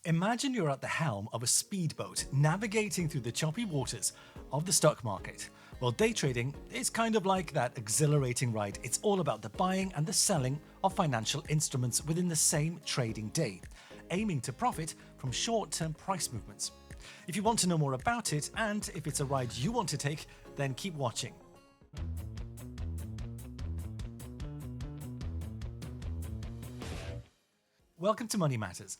Imagine you're at the helm of a speedboat navigating through the choppy waters of the stock market. Well, day trading is kind of like that exhilarating ride. It's all about the buying and the selling of financial instruments within the same trading day, aiming to profit from short-term price movements. If you want to know more about it, and if it's a ride you want to take, then keep watching. Welcome to Money Matters.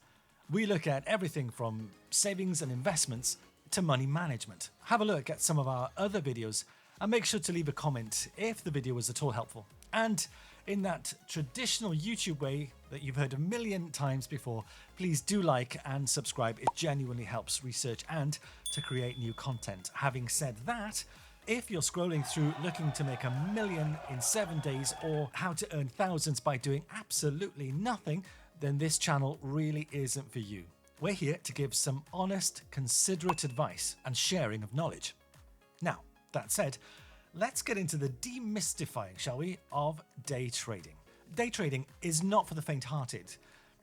We look at everything from savings and investments to money management. Have a look at some of our other videos and make sure to leave a comment if the video was at all helpful. And in that traditional YouTube way that you've heard a million times before, please do like and subscribe. It genuinely helps research and to create new content. Having said that, if you're scrolling through looking to make $1 million in 7 days or how to earn thousands by doing absolutely nothing, then this channel really isn't for you. We're here to give some honest, considerate advice and sharing of knowledge. Now, that said, let's get into the demystifying, shall we, of day trading. Day trading is not for the faint-hearted.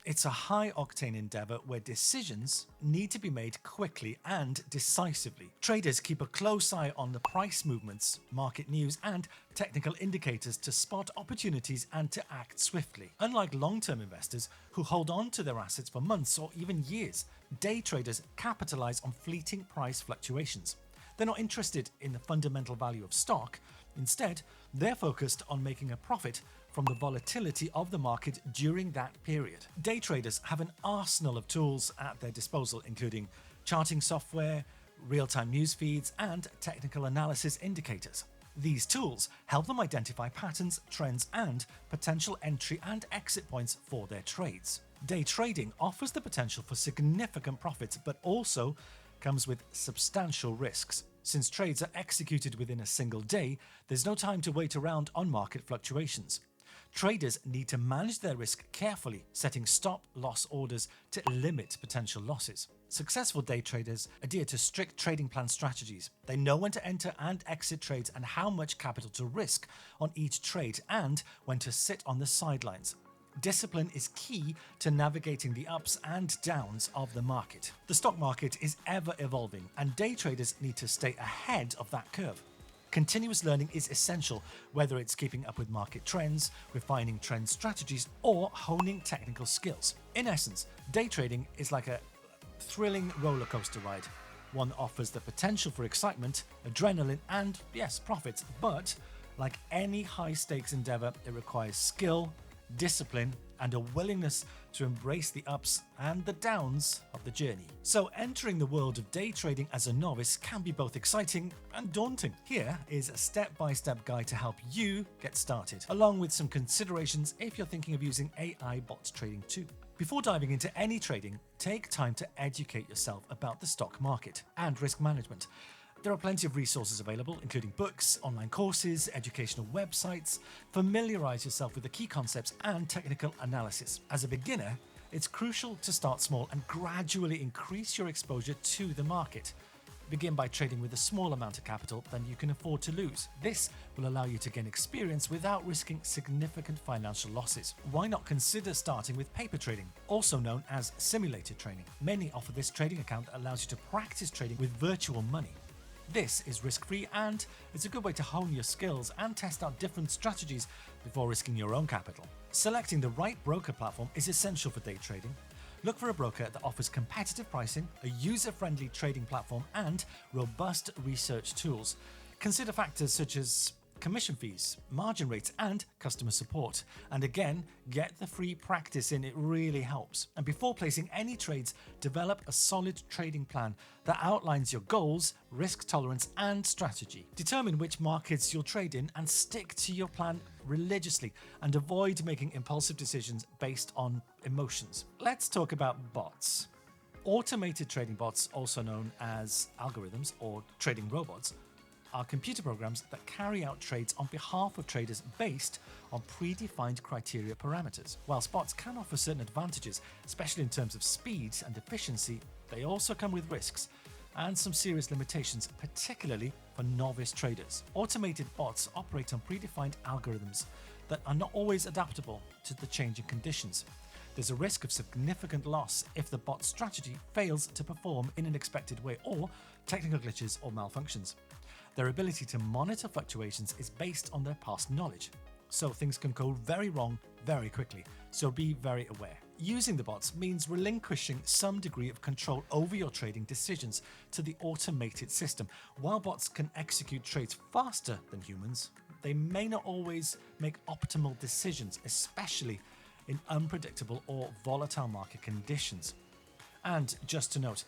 It's a high-octane endeavor where decisions need to be made quickly and decisively. Traders keep a close eye on the price movements, market news, and technical indicators to spot opportunities and to act swiftly. Unlike long-term investors who hold on to their assets for months or even years, day traders capitalize on fleeting price fluctuations. They're not interested in the fundamental value of stock. Instead, they're focused on making a profit from the volatility of the market during that period. Day traders have an arsenal of tools at their disposal, including charting software, real-time news feeds, and technical analysis indicators. These tools help them identify patterns, trends, and potential entry and exit points for their trades. Day trading offers the potential for significant profits, but also comes with substantial risks. Since trades are executed within a single day, there's no time to wait around on market fluctuations. Traders need to manage their risk carefully, setting stop-loss orders to limit potential losses. Successful day traders adhere to strict trading plan strategies. They know when to enter and exit trades and how much capital to risk on each trade and when to sit on the sidelines. Discipline is key to navigating the ups and downs of the market. The stock market is ever evolving, and day traders need to stay ahead of that curve. Continuous learning is essential, whether it's keeping up with market trends, refining trend strategies, or honing technical skills. In essence, day trading is like a thrilling roller coaster ride. One that offers the potential for excitement, adrenaline, and yes, profits. But like any high-stakes endeavor, it requires skill, discipline, and a willingness to embrace the ups and the downs of the journey. So entering the world of day trading as a novice can be both exciting and daunting. Here is a step-by-step guide to help you get started, along with some considerations if you're thinking of using AI bot trading too. Before diving into any trading, take time to educate yourself about the stock market and risk management. There are plenty of resources available, including books, online courses, educational websites. Familiarize yourself with the key concepts and technical analysis. As a beginner, it's crucial to start small and gradually increase your exposure to the market. Begin by trading with a small amount of capital than you can afford to lose. This will allow you to gain experience without risking significant financial losses. Why not consider starting with paper trading, also known as simulated trading? Many offer this trading account that allows you to practice trading with virtual money. This is risk-free, and it's a good way to hone your skills and test out different strategies before risking your own capital. Selecting the right broker platform is essential for day trading. Look for a broker that offers competitive pricing, a user-friendly trading platform, and robust research tools. Consider factors such as commission fees, margin rates, and customer support. And again, get the free practice in, it really helps. And before placing any trades, develop a solid trading plan that outlines your goals, risk tolerance, and strategy. Determine which markets you'll trade in and stick to your plan religiously, and avoid making impulsive decisions based on emotions. Let's talk about bots. Automated trading bots, also known as algorithms or trading robots, are computer programs that carry out trades on behalf of traders based on predefined criteria parameters. While bots can offer certain advantages, especially in terms of speed and efficiency, they also come with risks and some serious limitations, particularly for novice traders. Automated bots operate on predefined algorithms that are not always adaptable to the changing conditions. There's a risk of significant loss if the bot's strategy fails to perform in an expected way or technical glitches or malfunctions. Their ability to monitor fluctuations is based on their past knowledge, so things can go very wrong very quickly, so be very aware. Using the bots means relinquishing some degree of control over your trading decisions to the automated system. While bots can execute trades faster than humans, they may not always make optimal decisions, especially in unpredictable or volatile market conditions. And just to note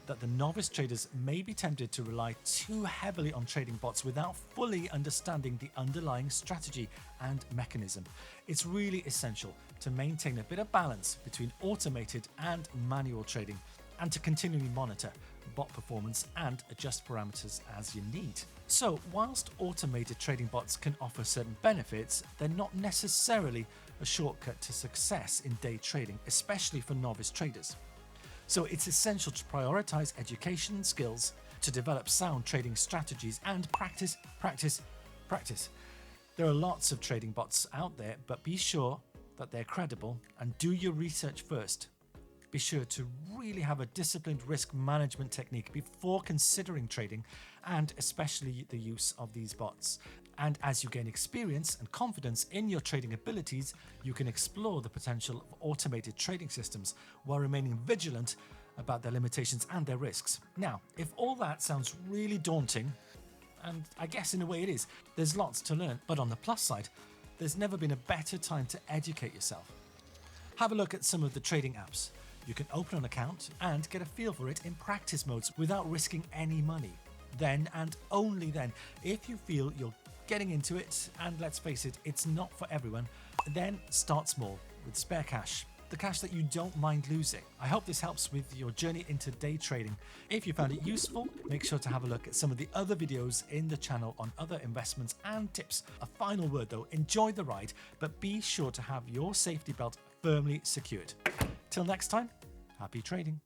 that the novice traders may be tempted to rely too heavily on trading bots without fully understanding the underlying strategy and mechanism. It's really essential to maintain a bit of balance between automated and manual trading, and to continually monitor bot performance and adjust parameters as you need. So, whilst automated trading bots can offer certain benefits, they're not necessarily a shortcut to success in day trading, especially for novice traders. So it's essential to prioritize education skills, to develop sound trading strategies, and practice. There are lots of trading bots out there, but be sure that they're credible and do your research first. Be sure to really have a disciplined risk management technique before considering trading, and especially the use of these bots. And as you gain experience and confidence in your trading abilities, you can explore the potential of automated trading systems while remaining vigilant about their limitations and their risks. Now, if all that sounds really daunting, and I guess in a way it is, there's lots to learn, but on the plus side, there's never been a better time to educate yourself. Have a look at some of the trading apps. You can open an account and get a feel for it in practice modes without risking any money. Then, and only then, if you feel you're getting into it, and let's face it, it's not for everyone, then start small with spare cash, the cash that you don't mind losing. I hope this helps with your journey into day trading. If you found it useful, make sure to have a look at some of the other videos in the channel on other investments and tips. A final word though, enjoy the ride, but be sure to have your safety belt firmly secured. Till next time, happy trading.